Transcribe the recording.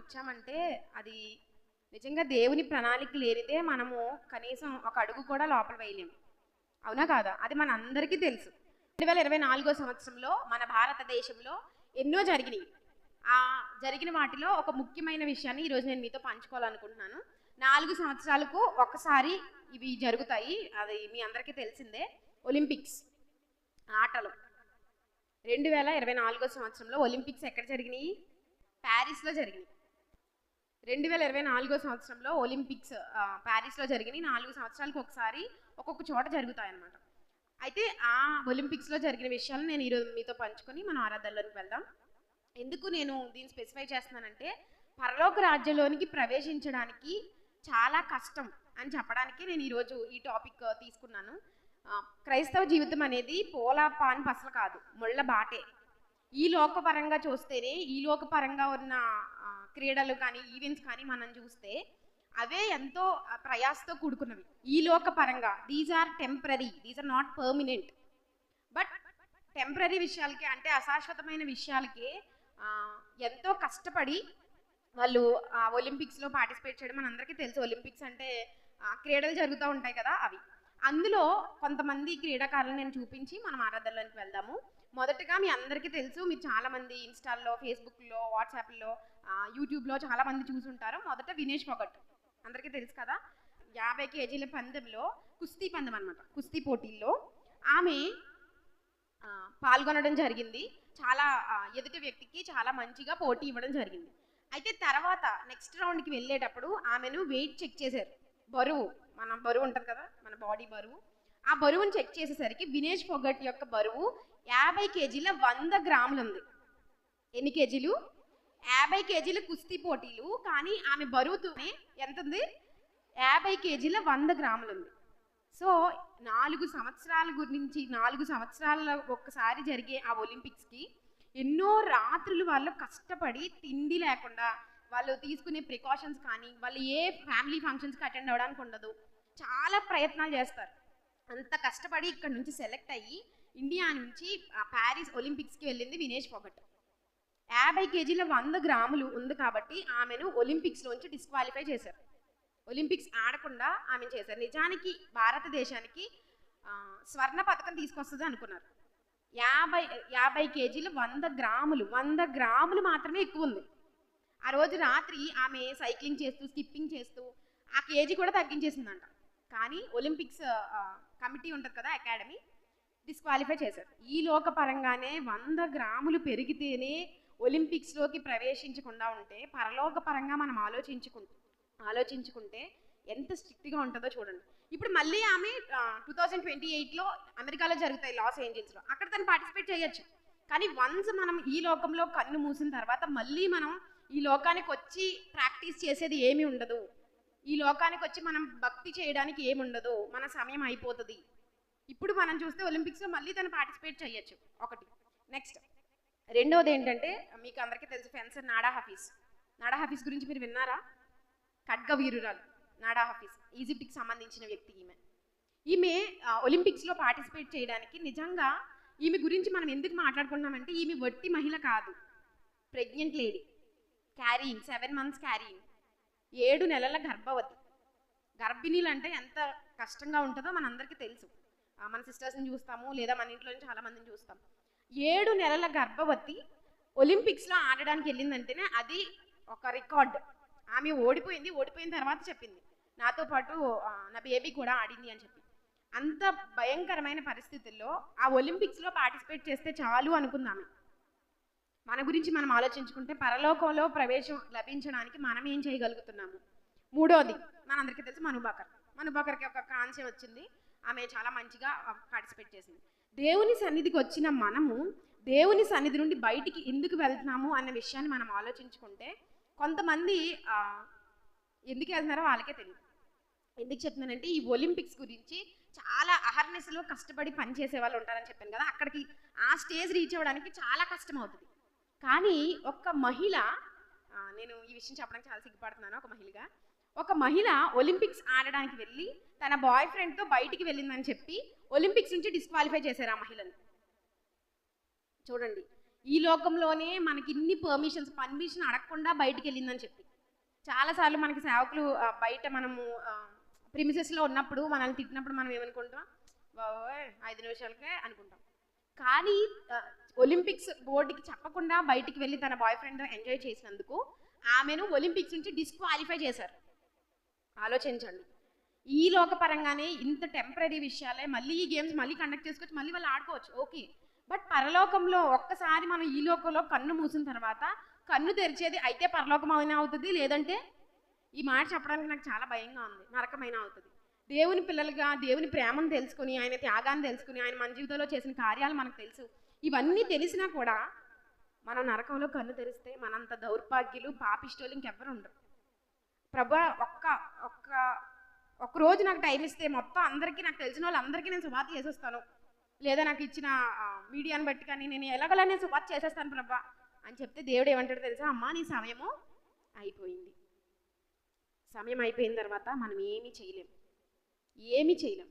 వచ్చామంటే అది నిజంగా దేవుని ప్రణాళిక లేనిదే మనము కనీసం ఒక అడుగు కూడా లోపల వేయలేము. అవునా కాదా? అది మన అందరికీ తెలుసు. 2024 సంవత్సరంలో మన భారతదేశంలో ఎన్నో జరిగినాయి. ఆ జరిగిన వాటిలో ఒక ముఖ్యమైన విషయాన్ని ఈరోజు నేను మీతో పంచుకోవాలనుకుంటున్నాను. 4 సంవత్సరాలకు ఒకసారి ఇవి జరుగుతాయి. అది మీ అందరికీ తెలిసిందే. ఒలింపిక్స్ ఆటలు 2024 సంవత్సరంలో ఒలింపిక్స్ ఎక్కడ జరిగినాయి? ప్యారిస్లో జరిగినాయి. 2024 సంవత్సరంలో ఒలింపిక్స్ ప్యారిస్లో జరిగినాయి. 4 సంవత్సరాలకు ఒకసారి ఒక్కొక్క చోట జరుగుతాయన్నమాట. అయితే ఆ ఒలింపిక్స్లో జరిగిన విషయాలు నేను ఈరోజు మీతో పంచుకొని మనం ఆరాధనలోకి వెళ్దాం. ఎందుకు నేను దీన్ని స్పెసిఫై చేస్తున్నానంటే, పరలోక రాజ్యంలోనికి ప్రవేశించడానికి చాలా కష్టం అని చెప్పడానికి నేను ఈరోజు ఈ టాపిక్ తీసుకున్నాను. క్రైస్తవ జీవితం అనేది పోలా పాన్ పసలు కాదు, ముళ్ళ బాటే. ఈ లోకపరంగా చూస్తేనే, ఈ లోకపరంగా ఉన్న క్రీడలు కానీ ఈవెంట్స్ కానీ మనం చూస్తే అవే ఎంతో ప్రయాసతో కూడుకున్నవి. ఈ లోకపరంగా these are temporary, these are not permanent. But temporary విషయాలకి, అంటే అశాశ్వతమైన విషయాలకి ఎంతో కష్టపడి వాళ్ళు ఒలింపిక్స్లో పార్టిసిపేట్ చేయడం మనందరికీ తెలుసు. ఒలింపిక్స్ అంటే క్రీడలు జరుగుతూ ఉంటాయి కదా, అవి. అందులో కొంతమంది క్రీడాకారులను నేను చూపించి మనం ఆరాధనలోకి వెళ్దాము. మొదటగా మీ అందరికీ తెలుసు, మీరు చాలామంది ఇన్స్టాల్లో, ఫేస్బుక్లో, వాట్సాప్లో, యూట్యూబ్లో చాలామంది చూసుంటారు. మొదట వినేష్ ఫోగట్ అందరికీ తెలుసు కదా. 50 కేజీల పందెంలో, కుస్తీ పందెం అనమాట, కుస్తీ పోటీల్లో ఆమె పాల్గొనడం జరిగింది. చాలా ఎదుటి వ్యక్తికి చాలా మంచిగా పోటీ ఇవ్వడం జరిగింది. అయితే తర్వాత నెక్స్ట్ రౌండ్కి వెళ్ళేటప్పుడు ఆమెను వెయిట్ చెక్ చేశారు. బరువు, మన బరువు ఉంటుంది కదా, మన బాడీ బరువు, ఆ బరువును చెక్ చేసేసరికి వినేష్ ఫోగట్ యొక్క బరువు 50 కేజీల 100 గ్రాములు ఉంది. ఎన్ని కేజీలు? 50 కేజీల కుస్తీ పోటీలు, కానీ ఆమె బరువుతోనే ఎంత ఉంది? 50 కేజీల 100 గ్రాములు ఉంది. సో 4 సంవత్సరాల గురించి, 4 సంవత్సరాల ఒక్కసారి జరిగే ఆ ఒలింపిక్స్కి ఎన్నో రాత్రులు వాళ్ళు కష్టపడి, తిండి లేకుండా, వాళ్ళు తీసుకునే ప్రికాషన్స్ కానీ, వాళ్ళు ఏ ఫ్యామిలీ ఫంక్షన్స్కి అటెండ్ అవ్వడానికి ఉండదు, చాలా ప్రయత్నాలు చేస్తారు. అంత కష్టపడి ఇక్కడ నుంచి సెలెక్ట్ అయ్యి ఇండియా నుంచి ప్యారిస్ ఒలింపిక్స్కి వెళ్ళింది వినేష్ ఫోగట్. 50 కేజీల 100 గ్రాములు ఉంది కాబట్టి ఆమెను ఒలింపిక్స్లోంచి డిస్క్వాలిఫై చేశారు. ఒలింపిక్స్ ఆడకుండా ఆమె చేశారు. నిజానికి భారతదేశానికి స్వర్ణ పథకం తీసుకొస్తుంది అనుకున్నారు. 50 కేజీలు 100 గ్రాములు మాత్రమే ఎక్కువ ఉంది. ఆ రోజు రాత్రి ఆమె సైక్లింగ్ చేస్తూ, స్కిప్పింగ్ చేస్తూ ఆ కేజీ కూడా తగ్గించేసిందంట. కానీ ఒలింపిక్స్ కమిటీ ఉంటుంది కదా, అకాడమీ, డిస్క్వాలిఫై చేశారు. ఈ లోకపరంగానే 100 గ్రాములు పెరిగితేనే ఒలింపిక్స్లోకి ప్రవేశించకుండా ఉంటే, పరలోక పరంగా మనం ఆలోచించుకుంటే ఎంత స్ట్రిక్ట్గా ఉంటుందో చూడండి. ఇప్పుడు మళ్ళీ ఆమె 2028లో అమెరికాలో జరుగుతాయి, లాస్ ఏంజల్స్లో, అక్కడ తను పార్టిసిపేట్ చేయొచ్చు. కానీ వన్స్ మనం ఈ లోకంలో కన్ను మూసిన తర్వాత మళ్ళీ మనం ఈ లోకానికి వచ్చి ప్రాక్టీస్ చేసేది ఏమీ ఉండదు. ఈ లోకానికి వచ్చి మనం భక్తి చేయడానికి ఏముండదు, మన సమయం అయిపోతుంది. ఇప్పుడు మనం చూస్తే ఒలింపిక్స్లో మళ్ళీ తను పార్టిసిపేట్ చేయొచ్చు, ఒకటి. నెక్స్ట్ రెండవది ఏంటంటే, మీకు అందరికీ తెలుసు ఫెన్సర్ నాడా హఫీజ్ గురించి మీరు విన్నారా? ఖడ్గ వీరురాలు నాడా హఫీజ్, ఈజిప్ట్కి సంబంధించిన వ్యక్తి. ఈమె ఒలింపిక్స్లో పార్టిసిపేట్ చేయడానికి, నిజంగా ఈమె గురించి మనం ఎందుకు మాట్లాడుకుంటున్నామంటే, ఈమె వట్టి మహిళ కాదు, pregnant lady, carrying 7 months carrying, 7 నెలల గర్భవతి. గర్భిణీలు అంటే ఎంత కష్టంగా ఉంటుందో మనందరికీ తెలుసు. మన సిస్టర్స్ని చూస్తాము, లేదా మన ఇంట్లో చాలా మందిని చూస్తాం. 7 నెలల గర్భవతి ఒలింపిక్స్లో ఆడడానికి వెళ్ళిందంటేనే అది ఒక రికార్డ్. ఆమె ఓడిపోయిన తర్వాత చెప్పింది, నాతో పాటు నా బేబీ కూడా ఆడింది అని చెప్పి. అంత భయంకరమైన పరిస్థితుల్లో ఆ ఒలింపిక్స్లో పార్టిసిపేట్ చేస్తే చాలు అనుకుందాము. మన గురించి మనం ఆలోచించుకుంటే పరలోకంలో ప్రవేశం లభించడానికి మనం ఏం చేయగలుగుతున్నాము? మూడోది మనందరికీ తెలుసు, మనుబాకర్కి ఒక కాంస్యం వచ్చింది. ఆమె చాలా మంచిగా పార్టిసిపేట్ చేసింది. దేవుని సన్నిధికి వచ్చిన మనము దేవుని సన్నిధి నుండి బయటికి ఎందుకు వెళ్తున్నాము అన్న విషయాన్ని మనం ఆలోచించుకుంటే, కొంతమంది ఎందుకు వెళ్తున్నారో వాళ్ళకే తెలియదు. ఎందుకు చెప్తున్నానంటే, ఈ ఒలింపిక్స్ గురించి చాలా అహర్నిశలో కష్టపడి పనిచేసే వాళ్ళు ఉంటారని చెప్పాను కదా, అక్కడికి ఆ స్టేజ్ రీచ్ అవ్వడానికి చాలా కష్టం అవుతుంది. కానీ ఒక మహిళ, నేను ఈ విషయం చెప్పడానికి చాలా సిగ్గుపడుతున్నాను, ఒక మహిళ ఒలింపిక్స్ ఆడడానికి వెళ్ళి తన బాయ్ ఫ్రెండ్తో బయటికి వెళ్ళిందని చెప్పి ఒలింపిక్స్ నుంచి డిస్క్వాలిఫై చేశారు ఆ మహిళను. చూడండి ఈ లోకంలోనే మనకి ఇన్ని పర్మిషన్ అడగకుండా బయటికి వెళ్ళిందని చెప్పి. చాలాసార్లు మనకి సేవకులు బయట మనము ప్రిమిసెస్లో ఉన్నప్పుడు మనల్ని తిట్టినప్పుడు మనం ఏమనుకుంటాం, బాబోయ్ 5 నిమిషాలకే అనుకుంటాం. కానీ ఒలింపిక్స్ బోర్డుకి చెప్పకుండా బయటికి వెళ్ళి తన బాయ్ ఫ్రెండ్ ఎంజాయ్ చేసినందుకు ఆమెను ఒలింపిక్స్ నుంచి డిస్క్వాలిఫై చేశారు. ఆలోచించండి. ఈ లోకపరంగానే ఇంత టెంపరీ విషయాలే మళ్ళీ ఈ గేమ్స్ మళ్ళీ కండక్ట్ చేసుకోవచ్చు, మళ్ళీ వాళ్ళు ఆడుకోవచ్చు, ఓకే. బట్ పరలోకంలో ఒక్కసారి మనం ఈ లోకంలో కన్ను మూసిన తర్వాత కన్ను తెరిచేది అయితే పరలోకమైన అవుతుంది, లేదంటే ఈ మాట చెప్పడానికి నాకు చాలా భయంగా ఉంది, నరకమైన అవుతుంది. దేవుని పిల్లలుగా దేవుని ప్రేమను తెలుసుకుని, ఆయన త్యాగాన్ని తెలుసుకుని, ఆయన మన జీవితంలో చేసిన కార్యాలు మనకు తెలుసు. ఇవన్నీ తెలిసినా కూడా మనం నరకంలో కన్ను తెరిస్తే మనంత దౌర్భాగ్యులు పాపిష్టోళ్ళు ఇంకెవ్వరు ఉండరు. ప్రభా ఒక్క రోజు నాకు టైం ఇస్తే మొత్తం అందరికీ, నాకు తెలిసిన వాళ్ళందరికీ నేను సువార్త చేసేస్తాను, లేదా నాకు ఇచ్చిన మీడియాని బట్టి కానీ నేను ఎలాగలా నేను సువార్త చేసేస్తాను ప్రభా అని చెప్తే దేవుడు ఏమంటాడు తెలుసా, అమ్మా నీ సమయము అయిపోయింది. సమయం అయిపోయిన తర్వాత మనం ఏమీ చేయలేం.